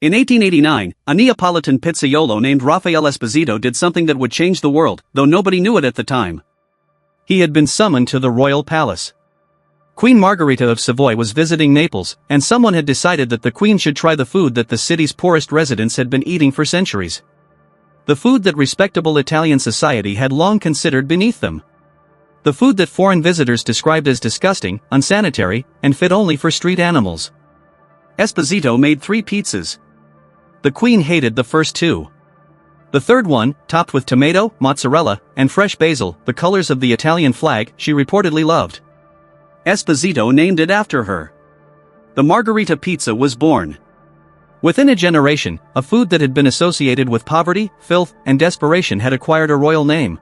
In 1889, a Neapolitan pizzaiolo named Raffaele Esposito did something that would change the world, though nobody knew it at the time. He had been summoned to the royal palace. Queen Margherita of Savoy was visiting Naples, and someone had decided that the queen should try the food that the city's poorest residents had been eating for centuries. The food that respectable Italian society had long considered beneath them. The food that foreign visitors described as disgusting, unsanitary, and fit only for street animals. Esposito made 3 pizzas. The queen hated the first 2. The third one, topped with tomato, mozzarella, and fresh basil, the colors of the Italian flag, she reportedly loved. Esposito named it after her. The Margherita pizza was born. Within a generation, a food that had been associated with poverty, filth, and desperation had acquired a royal name.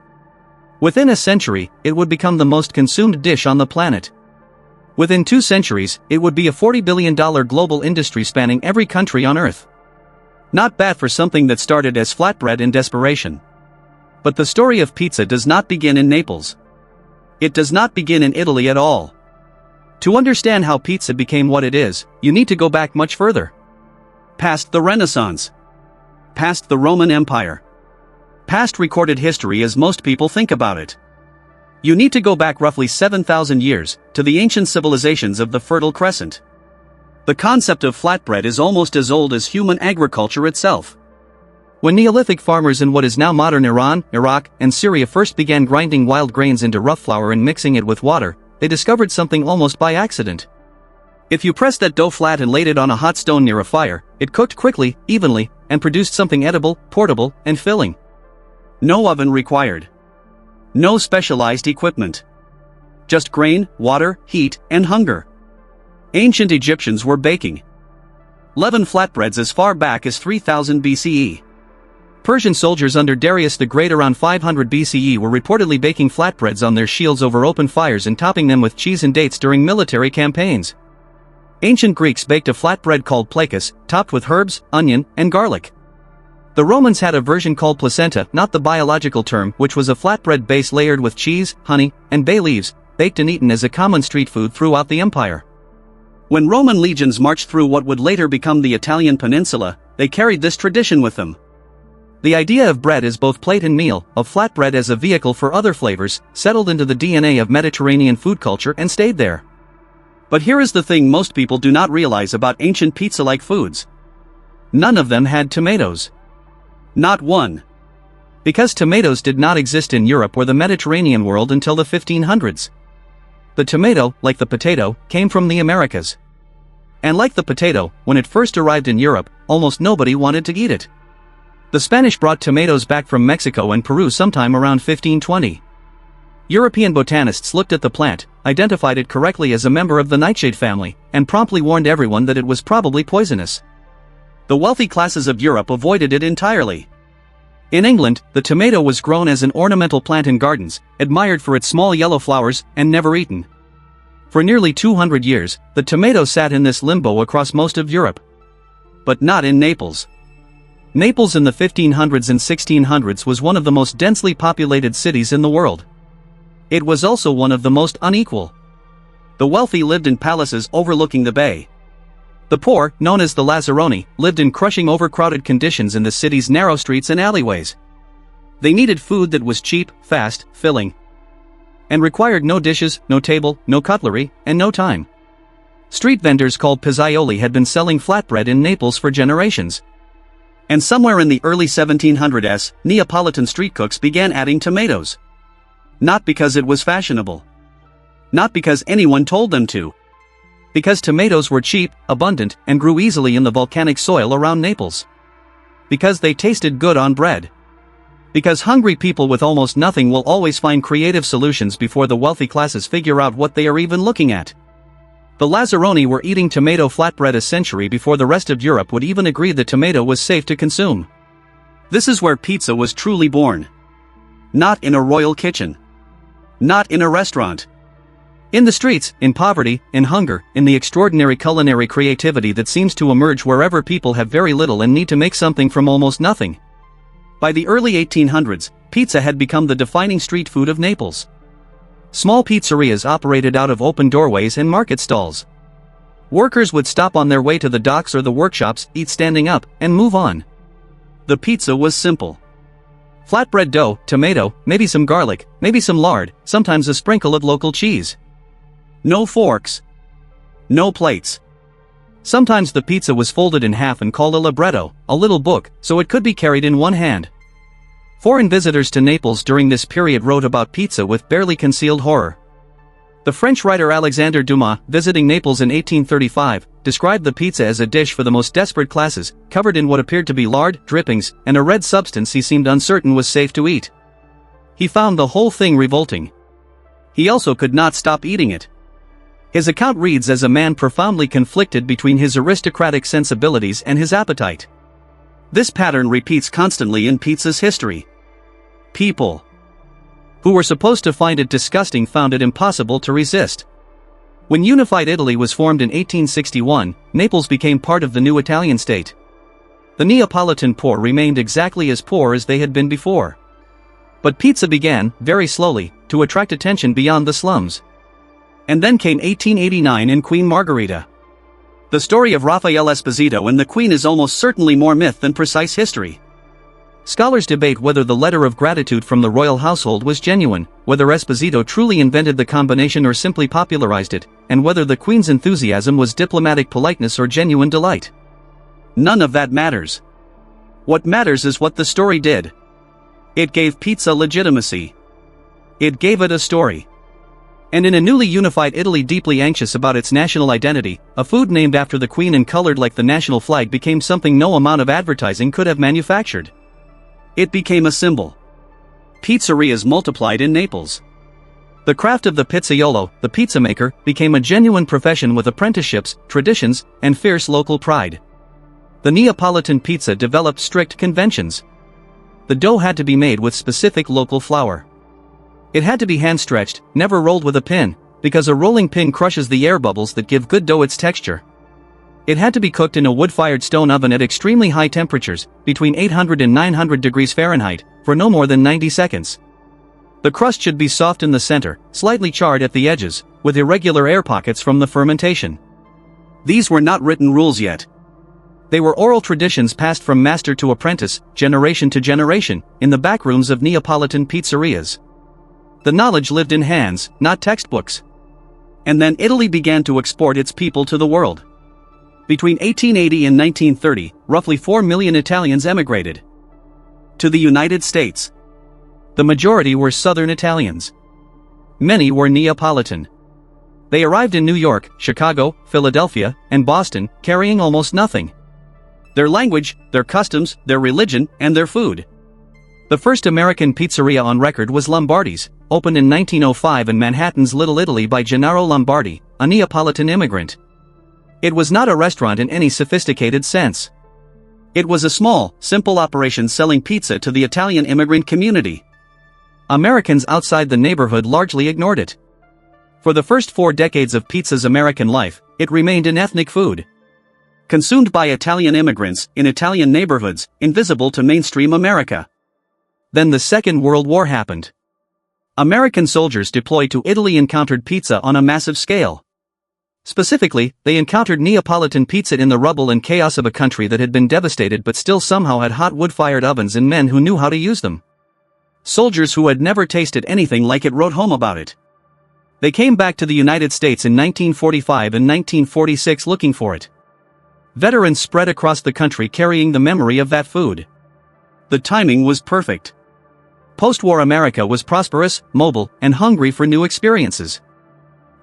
Within a century, it would become the most consumed dish on the planet. Within 2 centuries, it would be a $40 billion global industry spanning every country on Earth. Not bad for something that started as flatbread in desperation. But the story of pizza does not begin in Naples. It does not begin in Italy at all. To understand how pizza became what it is, you need to go back much further. Past the Renaissance. Past the Roman Empire. Past recorded history as most people think about it. You need to go back roughly 7,000 years, to the ancient civilizations of the Fertile Crescent. The concept of flatbread is almost as old as human agriculture itself. When Neolithic farmers in what is now modern Iran, Iraq, and Syria first began grinding wild grains into rough flour and mixing it with water, they discovered something almost by accident. If you pressed that dough flat and laid it on a hot stone near a fire, it cooked quickly, evenly, and produced something edible, portable, and filling. No oven required. No specialized equipment. Just grain, water, heat, and hunger. Ancient Egyptians were baking leavened flatbreads as far back as 3000 BCE. Persian soldiers under Darius the Great around 500 BCE were reportedly baking flatbreads on their shields over open fires and topping them with cheese and dates during military campaigns. Ancient Greeks baked a flatbread called plakis, topped with herbs, onion, and garlic. The Romans had a version called placenta, not the biological term, which was a flatbread base layered with cheese, honey, and bay leaves, baked and eaten as a common street food throughout the empire. When Roman legions marched through what would later become the Italian peninsula, they carried this tradition with them. The idea of bread as both plate and meal, of flatbread as a vehicle for other flavors, settled into the DNA of Mediterranean food culture and stayed there. But here is the thing most people do not realize about ancient pizza-like foods. None of them had tomatoes. Not one. Because tomatoes did not exist in Europe or the Mediterranean world until the 1500s. The tomato, like the potato, came from the Americas. And like the potato, when it first arrived in Europe, almost nobody wanted to eat it. The Spanish brought tomatoes back from Mexico and Peru sometime around 1520. European botanists looked at the plant, identified it correctly as a member of the nightshade family, and promptly warned everyone that it was probably poisonous. The wealthy classes of Europe avoided it entirely. In England, the tomato was grown as an ornamental plant in gardens, admired for its small yellow flowers, and never eaten. For nearly 200 years, the tomato sat in this limbo across most of Europe. But not in Naples. Naples in the 1500s and 1600s was one of the most densely populated cities in the world. It was also one of the most unequal. The wealthy lived in palaces overlooking the bay. The poor, known as the Lazzaroni, lived in crushing overcrowded conditions in the city's narrow streets and alleyways. They needed food that was cheap, fast, filling, and required no dishes, no table, no cutlery, and no time. Street vendors called pizzaioli had been selling flatbread in Naples for generations. And somewhere in the early 1700s, Neapolitan street cooks began adding tomatoes. Not because it was fashionable. Not because anyone told them to. Because tomatoes were cheap, abundant, and grew easily in the volcanic soil around Naples. Because they tasted good on bread. Because hungry people with almost nothing will always find creative solutions before the wealthy classes figure out what they are even looking at. The Lazzaroni were eating tomato flatbread a century before the rest of Europe would even agree the tomato was safe to consume. This is where pizza was truly born. Not in a royal kitchen. Not in a restaurant. In the streets, in poverty, in hunger, in the extraordinary culinary creativity that seems to emerge wherever people have very little and need to make something from almost nothing. By the early 1800s, pizza had become the defining street food of Naples. Small pizzerias operated out of open doorways and market stalls. Workers would stop on their way to the docks or the workshops, eat standing up, and move on. The pizza was simple. Flatbread dough, tomato, maybe some garlic, maybe some lard, sometimes a sprinkle of local cheese. No forks. No plates. Sometimes the pizza was folded in half and called a libretto, a little book, so it could be carried in one hand. Foreign visitors to Naples during this period wrote about pizza with barely concealed horror. The French writer Alexandre Dumas, visiting Naples in 1835, described the pizza as a dish for the most desperate classes, covered in what appeared to be lard, drippings, and a red substance he seemed uncertain was safe to eat. He found the whole thing revolting. He also could not stop eating it. His account reads as a man profoundly conflicted between his aristocratic sensibilities and his appetite. This pattern repeats constantly in pizza's history. People who were supposed to find it disgusting found it impossible to resist. When unified Italy was formed in 1861, Naples became part of the new Italian state. The Neapolitan poor remained exactly as poor as they had been before. But pizza began, very slowly, to attract attention beyond the slums. And then came 1889 and Queen Margherita. The story of Raphael Esposito and the Queen is almost certainly more myth than precise history. Scholars debate whether the letter of gratitude from the royal household was genuine, whether Esposito truly invented the combination or simply popularized it, and whether the Queen's enthusiasm was diplomatic politeness or genuine delight. None of that matters. What matters is what the story did. It gave pizza legitimacy. It gave it a story. And in a newly unified Italy deeply anxious about its national identity, a food named after the Queen and colored like the national flag became something no amount of advertising could have manufactured. It became a symbol. Pizzerias multiplied in Naples. The craft of the pizzaiolo, the pizza maker, became a genuine profession with apprenticeships, traditions, and fierce local pride. The Neapolitan pizza developed strict conventions. The dough had to be made with specific local flour. It had to be hand-stretched, never rolled with a pin, because a rolling pin crushes the air bubbles that give good dough its texture. It had to be cooked in a wood-fired stone oven at extremely high temperatures, between 800 and 900 degrees Fahrenheit, for no more than 90 seconds. The crust should be soft in the center, slightly charred at the edges, with irregular air pockets from the fermentation. These were not written rules yet. They were oral traditions passed from master to apprentice, generation to generation, in the backrooms of Neapolitan pizzerias. The knowledge lived in hands, not textbooks. And then Italy began to export its people to the world. Between 1880 and 1930, roughly 4 million Italians emigrated to the United States. The majority were Southern Italians. Many were Neapolitan. They arrived in New York, Chicago, Philadelphia, and Boston, carrying almost nothing. Their language, their customs, their religion, and their food. The first American pizzeria on record was Lombardi's, opened in 1905 in Manhattan's Little Italy by Gennaro Lombardi, a Neapolitan immigrant. It was not a restaurant in any sophisticated sense. It was a small, simple operation selling pizza to the Italian immigrant community. Americans outside the neighborhood largely ignored it. For the first 4 decades of pizza's American life, it remained an ethnic food. Consumed by Italian immigrants, in Italian neighborhoods, invisible to mainstream America. Then the Second World War happened. American soldiers deployed to Italy encountered pizza on a massive scale. Specifically, they encountered Neapolitan pizza in the rubble and chaos of a country that had been devastated but still somehow had hot wood-fired ovens and men who knew how to use them. Soldiers who had never tasted anything like it wrote home about it. They came back to the United States in 1945 and 1946 looking for it. Veterans spread across the country carrying the memory of that food. The timing was perfect. Post-war America was prosperous, mobile, and hungry for new experiences.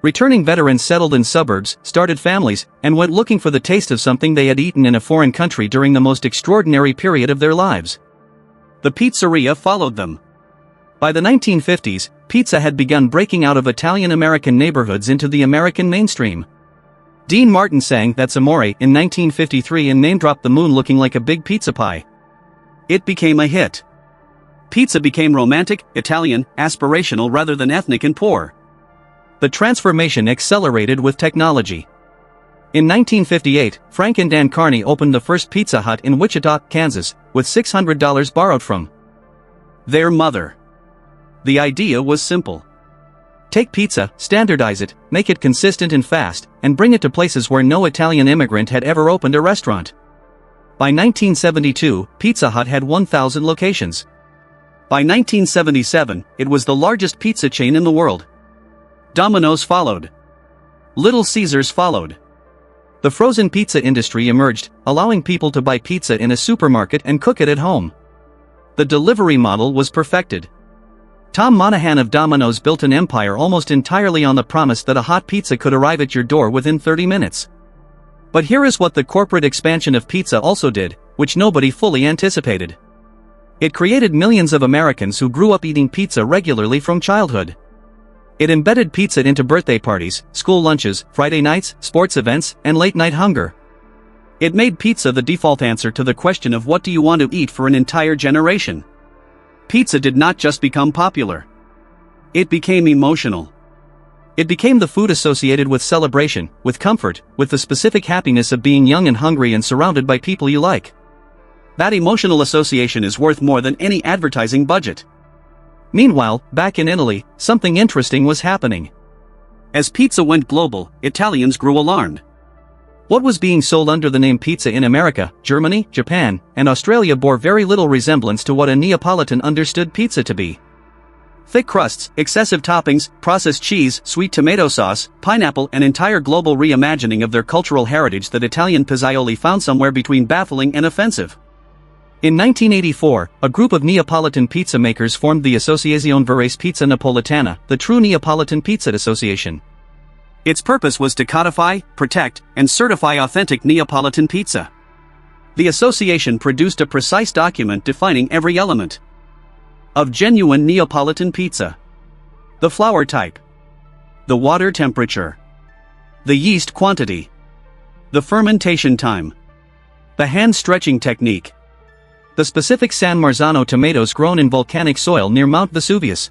Returning veterans settled in suburbs, started families, and went looking for the taste of something they had eaten in a foreign country during the most extraordinary period of their lives. The pizzeria followed them. By the 1950s, pizza had begun breaking out of Italian-American neighborhoods into the American mainstream. Dean Martin sang "That's Amore" in 1953 and name-dropped the moon looking like a big pizza pie. It became a hit. Pizza became romantic, Italian, aspirational rather than ethnic and poor. The transformation accelerated with technology. In 1958, Frank and Dan Carney opened the first Pizza Hut in Wichita, Kansas, with $600 borrowed from their mother. The idea was simple. Take pizza, standardize it, make it consistent and fast, and bring it to places where no Italian immigrant had ever opened a restaurant. By 1972, Pizza Hut had 1,000 locations. By 1977, it was the largest pizza chain in the world. Domino's followed. Little Caesars followed. The frozen pizza industry emerged, allowing people to buy pizza in a supermarket and cook it at home. The delivery model was perfected. Tom Monahan of Domino's built an empire almost entirely on the promise that a hot pizza could arrive at your door within 30 minutes. But here is what the corporate expansion of pizza also did, which nobody fully anticipated. It created millions of Americans who grew up eating pizza regularly from childhood. It embedded pizza into birthday parties, school lunches, Friday nights, sports events, and late-night hunger. It made pizza the default answer to the question of what do you want to eat for an entire generation. Pizza did not just become popular. It became emotional. It became the food associated with celebration, with comfort, with the specific happiness of being young and hungry and surrounded by people you like. That emotional association is worth more than any advertising budget. Meanwhile, back in Italy, something interesting was happening. As pizza went global, Italians grew alarmed. What was being sold under the name pizza in America, Germany, Japan, and Australia bore very little resemblance to what a Neapolitan understood pizza to be. Thick crusts, excessive toppings, processed cheese, sweet tomato sauce, pineapple, an entire global reimagining of their cultural heritage that Italian pizzaioli found somewhere between baffling and offensive. In 1984, a group of Neapolitan pizza makers formed the Associazione Verace Pizza Napoletana, the true Neapolitan Pizza Association. Its purpose was to codify, protect, and certify authentic Neapolitan pizza. The association produced a precise document defining every element of genuine Neapolitan pizza. The flour type, the water temperature, the yeast quantity, the fermentation time, the hand-stretching technique, the specific San Marzano tomatoes grown in volcanic soil near Mount Vesuvius,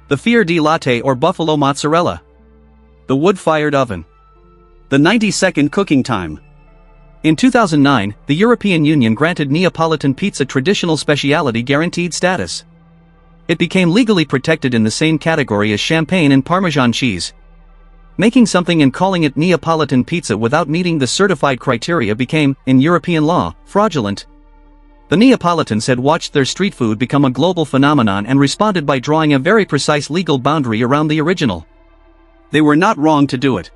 the fior di latte or buffalo mozzarella, the wood-fired oven, the 90-second cooking time. In 2009, the European Union granted Neapolitan pizza traditional specialty guaranteed status. It became legally protected in the same category as champagne and Parmesan cheese. Making something and calling it Neapolitan pizza without meeting the certified criteria became, in European law, fraudulent. The Neapolitans had watched their street food become a global phenomenon and responded by drawing a very precise legal boundary around the original. They were not wrong to do it.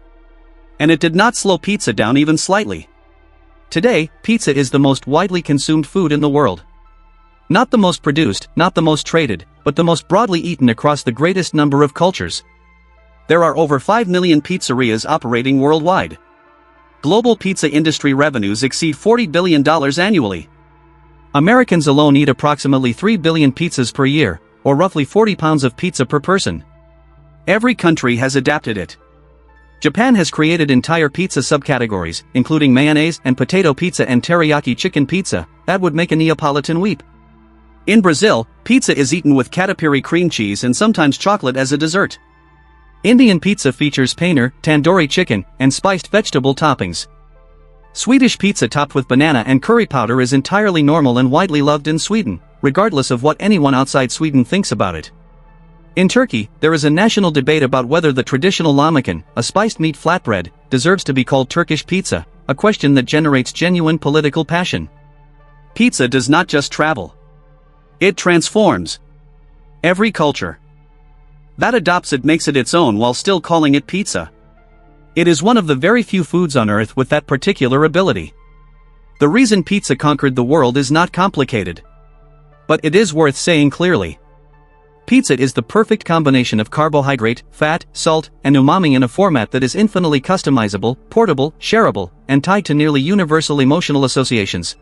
And it did not slow pizza down even slightly. Today, pizza is the most widely consumed food in the world. Not the most produced, not the most traded, but the most broadly eaten across the greatest number of cultures. There are over 5 million pizzerias operating worldwide. Global pizza industry revenues exceed $40 billion annually. Americans alone eat approximately 3 billion pizzas per year, or roughly 40 pounds of pizza per person. Every country has adapted it. Japan has created entire pizza subcategories, including mayonnaise and potato pizza and teriyaki chicken pizza, that would make a Neapolitan weep. In Brazil, pizza is eaten with catupiry cream cheese and sometimes chocolate as a dessert. Indian pizza features paneer, tandoori chicken, and spiced vegetable toppings. Swedish pizza topped with banana and curry powder is entirely normal and widely loved in Sweden, regardless of what anyone outside Sweden thinks about it. In Turkey, there is a national debate about whether the traditional lahmacun, a spiced meat flatbread, deserves to be called Turkish pizza, a question that generates genuine political passion. Pizza does not just travel. It transforms every culture that adopts it, makes it its own while still calling it pizza. It is one of the very few foods on earth with that particular ability. The reason pizza conquered the world is not complicated. But it is worth saying clearly. Pizza is the perfect combination of carbohydrate, fat, salt, and umami in a format that is infinitely customizable, portable, shareable, and tied to nearly universal emotional associations.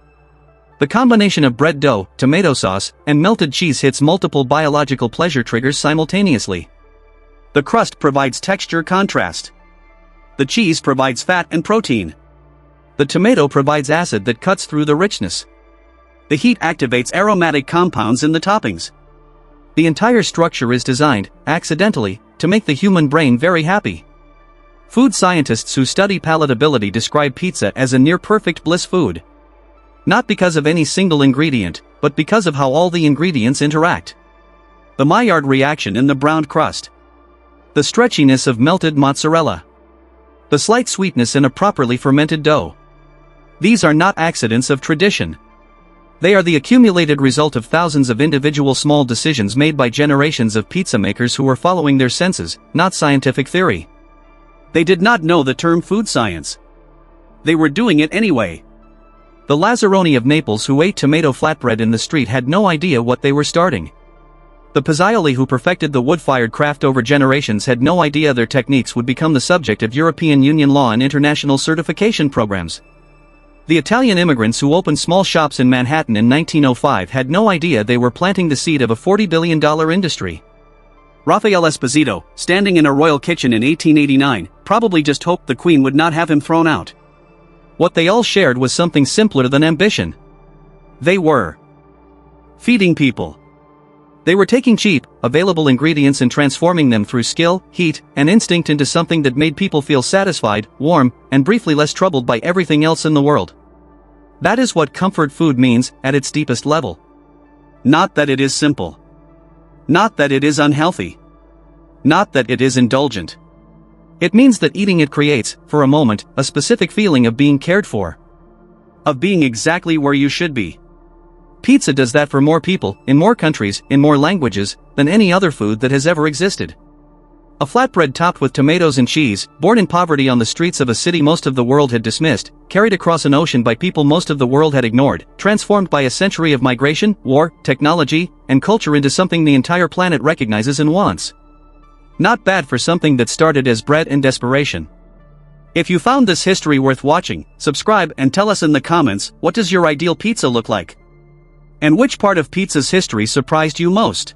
The combination of bread dough, tomato sauce, and melted cheese hits multiple biological pleasure triggers simultaneously. The crust provides texture contrast. The cheese provides fat and protein. The tomato provides acid that cuts through the richness. The heat activates aromatic compounds in the toppings. The entire structure is designed, accidentally, to make the human brain very happy. Food scientists who study palatability describe pizza as a near-perfect bliss food. Not because of any single ingredient, but because of how all the ingredients interact. The Maillard reaction in the browned crust. The stretchiness of melted mozzarella. The slight sweetness in a properly fermented dough. These are not accidents of tradition. They are the accumulated result of thousands of individual small decisions made by generations of pizza makers who were following their senses, not scientific theory. They did not know the term food science. They were doing it anyway. The Lazzaroni of Naples who ate tomato flatbread in the street had no idea what they were starting. The Pizzaioli who perfected the wood-fired craft over generations had no idea their techniques would become the subject of European Union law and international certification programs. The Italian immigrants who opened small shops in Manhattan in 1905 had no idea they were planting the seed of a $40 billion industry. Raphael Esposito, standing in a royal kitchen in 1889, probably just hoped the Queen would not have him thrown out. What they all shared was something simpler than ambition. They were feeding people. They were taking cheap, available ingredients and transforming them through skill, heat, and instinct into something that made people feel satisfied, warm, and briefly less troubled by everything else in the world. That is what comfort food means, at its deepest level. Not that it is simple. Not that it is unhealthy. Not that it is indulgent. It means that eating it creates, for a moment, a specific feeling of being cared for. Of being exactly where you should be. Pizza does that for more people, in more countries, in more languages, than any other food that has ever existed. A flatbread topped with tomatoes and cheese, born in poverty on the streets of a city most of the world had dismissed, carried across an ocean by people most of the world had ignored, transformed by a century of migration, war, technology, and culture into something the entire planet recognizes and wants. Not bad for something that started as bread and desperation. If you found this history worth watching, subscribe and tell us in the comments, what does your ideal pizza look like? And which part of pizza's history surprised you most?